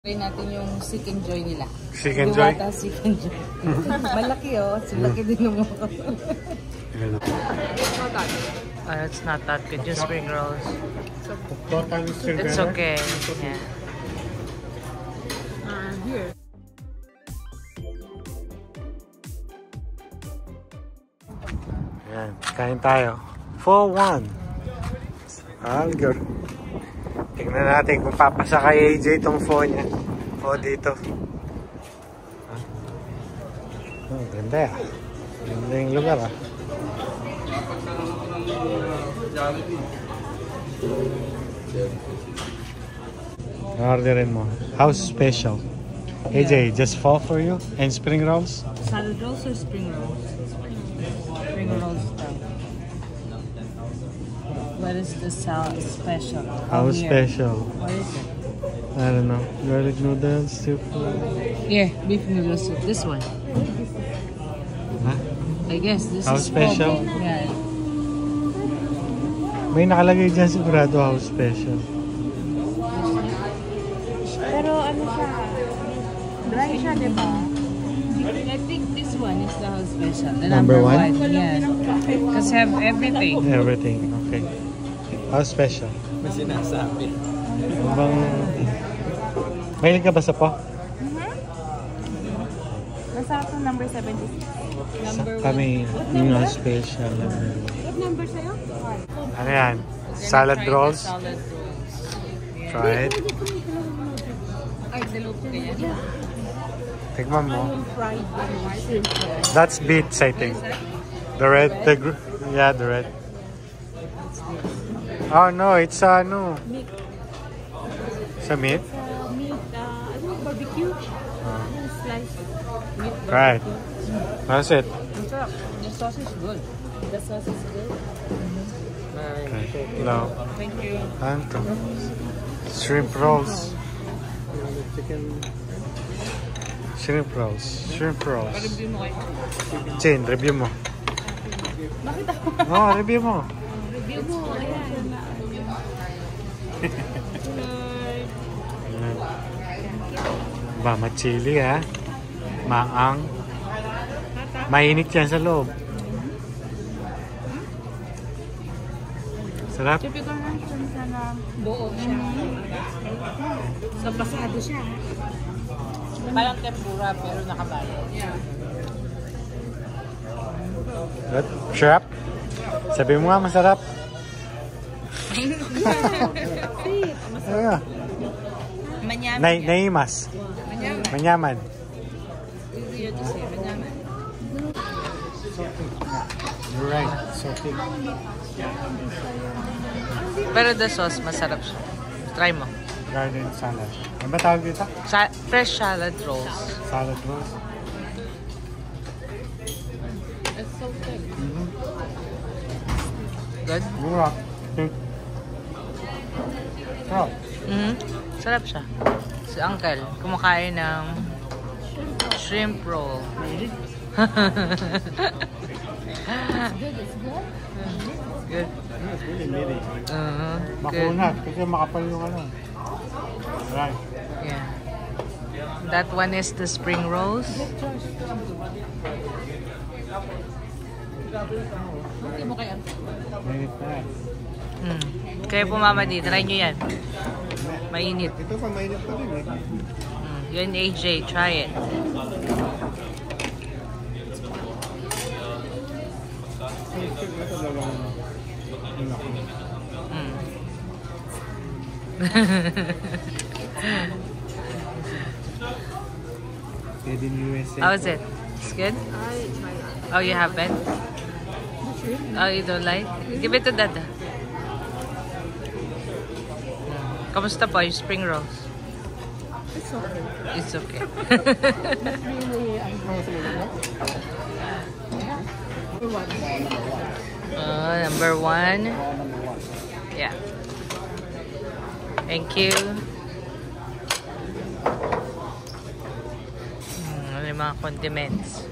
Try natin yung Seek and Joy nila. Seek and Joy? Diwata, Seek and Joy. Malaki oh. Laki din ng mukha. It's not that good. Just spring rolls. It's okay. Yeah. Here. Ayan, kain tayo. 4-1. All good. Tingnan natin kung papasa kay AJ itong phone niya. O dito. Oh, ganda ya. Ganda yung lugar ah. Orderin mo. House special. AJ, just fall for you? And spring rolls? Salad rolls or spring rolls? Spring rolls daw. What is the salad special? House special. What is it? I don't know. Garlic noodles, seafood. Here, beef noodle soup. This one. Huh? I guess this House is special? Yeah. May nakalagay dyan sigurado house special. Pero ano siya? Dry siya, di ba? I think this one is the house special. The Number one? Yeah. Because have everything. Everything. Okay. House special. May sinasabi. Bang... Mahilig ka ba sa po? Nasa ako number 76. Kami, yung house special. What number sa'yo? Ano yan? Salad rolls? Salad rolls. Try it. Ay, dalawa po ganyan. Tikman mo. Fried That's beets, I think. The red, yeah, the red. Oh no, it's ano. Sa meat? meat, ano, barbecue. Slice. Meat Right. That's it. The sauce is good. The sauce is good. Okay. No. Thank you. Anto. Shrimp rolls. Shrimp rolls. Shrimp rolls. Review mo kayo. Chin, review mo. Bakit ako? Oh, review mo. Review mo. Ayan. Ba, machili ha. Maang. Mainit yan sa loob. Sarap. Typical na siya na buo siya. So, pasado siya. Parang tempura pero nakabalot. Yeah. Good. Sarap. Sabi mo nga masarap. Manyaman. Naimas. Manyaman. Easier to say. Manyaman. You're right. So thick. Pero the sauce, masarap siya. Try mo. Garden salad. Ano ba tawag dito? Fresh salad rolls. Salad rolls. It's so thick. Good? Mura. Sarap. Sarap siya. Si Uncle, kumakain ng shrimp roll. Good. It's really meaty. Good. Makunat kasi makapal yung ano. Right. Yeah. That one is the spring rolls. Hindi mo kaya. Mainit na yan. Kaya po mama di, try nyo yan. Mainit. Ito pa mainit pa rin eh. Yun AJ, try it. Made in USA. How is it? It's good? Oh, you haven't? Oh, you don't like? Give it to Dada. Kamusta po yung spring rolls? It's okay. It's okay. Number one. Yeah. Thank you. Ano yung mga condiments?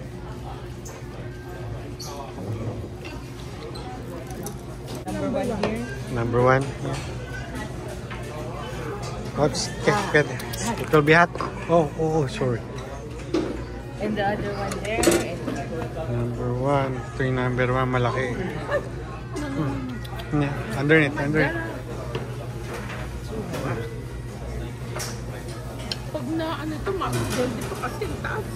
Number one here. Number one. Yeah. Oops. Okay, good. It will be hot. Oh, sorry. And the other one there. Number 1. Ito yung number 1, malaki. Yeah, underneath. Pag na ano ito, makakaganda pa kasi ang taas.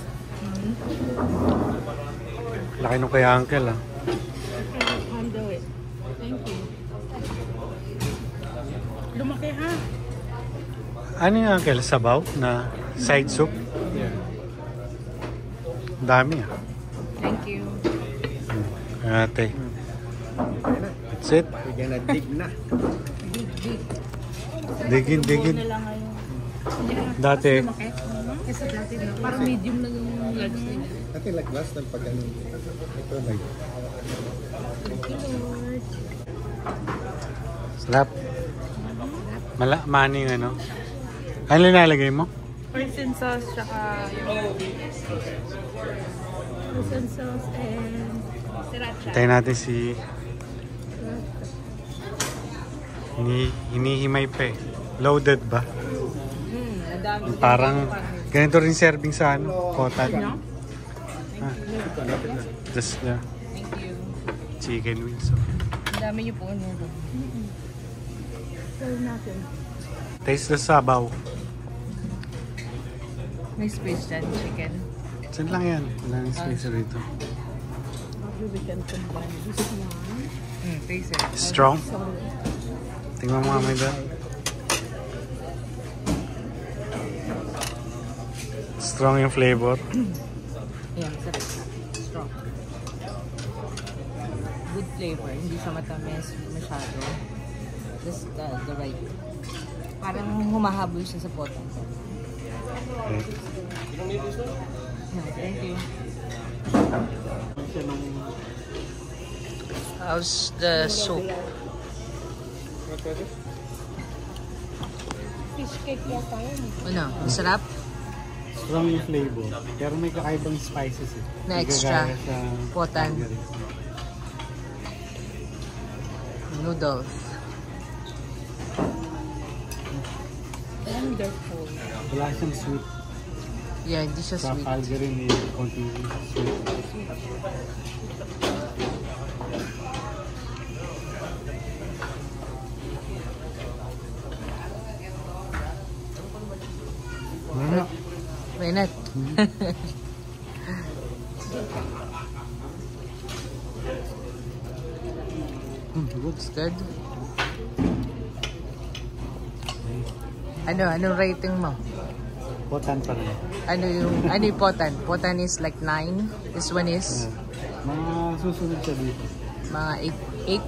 Laki nung kay uncle ah. Handle it. Thank you. Lumaki ha. Ano yung uncle? Sabaw na side soup? Yeah. Dami ah. Thank you. Ate. That's it. We're gonna dig na. Digin. Na lang ngayon. Dati, Kasi dati na. Parang medium na yung large nila. Dati like last time pag ano. Ito like. slap. Maning ano. Ano linalagay mo? Hoisin sauce, tsaka yung hoisin sauce and sriracha. Tayo natin si... Hinihimay pa eh. Loaded ba? Parang ganito rin serving sa ano, kotan. Just Thank you. chicken wings. Ang dami niyo po ano. Serve natin. Taste the sabaw. May space dyan, chicken. Saan lang yan? Wala nang space rito. Maybe we can combine this one. Taste it. Strong? Tingnan mo nga may doon. Strong yung flavor. Yeah, sarap. Strong. Good flavor. Hindi siya matamis masyado. Just the right. Parang humahabol siya sa potan. Okay. No, thank you. How's the soup? Fish cake yata yun. Ano? Masarap? Strong yung flavor. Pero may kakaibang spices eh. Na extra. Potan. Noodles. Wonderful. Wala siyang sweet. Yeah, hindi siya Sa sweet. Calgary may konting sweet. Ano? Mainit. Looks good. Anong rating mo? Potan pa rin. Ano yung potan? Potan is like 9. This one is Mga susunod siya dito. mga 8.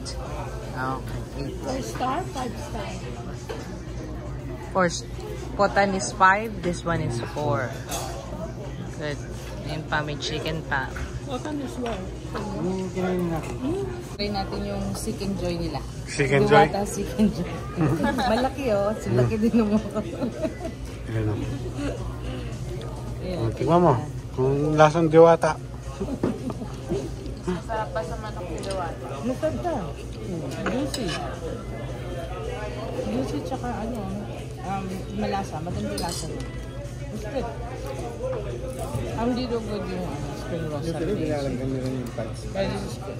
Ah, okay, 4 star, 5 star. 8. First, potan is 5. This one is 4. Good. Ayun pa, may chicken pa. Otan as well. Ano kinain natin? Try natin yung Chicken Joy nila. Chicken Joy? Diwata Chicken Joy. Malaki oh. Laki din ng mukha. Ayan o. Ayan. Tingnan mo. Kung lasang diwata. Masarap pa sa manok yung diwata. Maganda. Juicy. Juicy tsaka ano, malasa. Maganda yung lasa mo. It's good. Hindi do good yung spring rolls. Usually, nilalagyan nila yung pants. But this is good.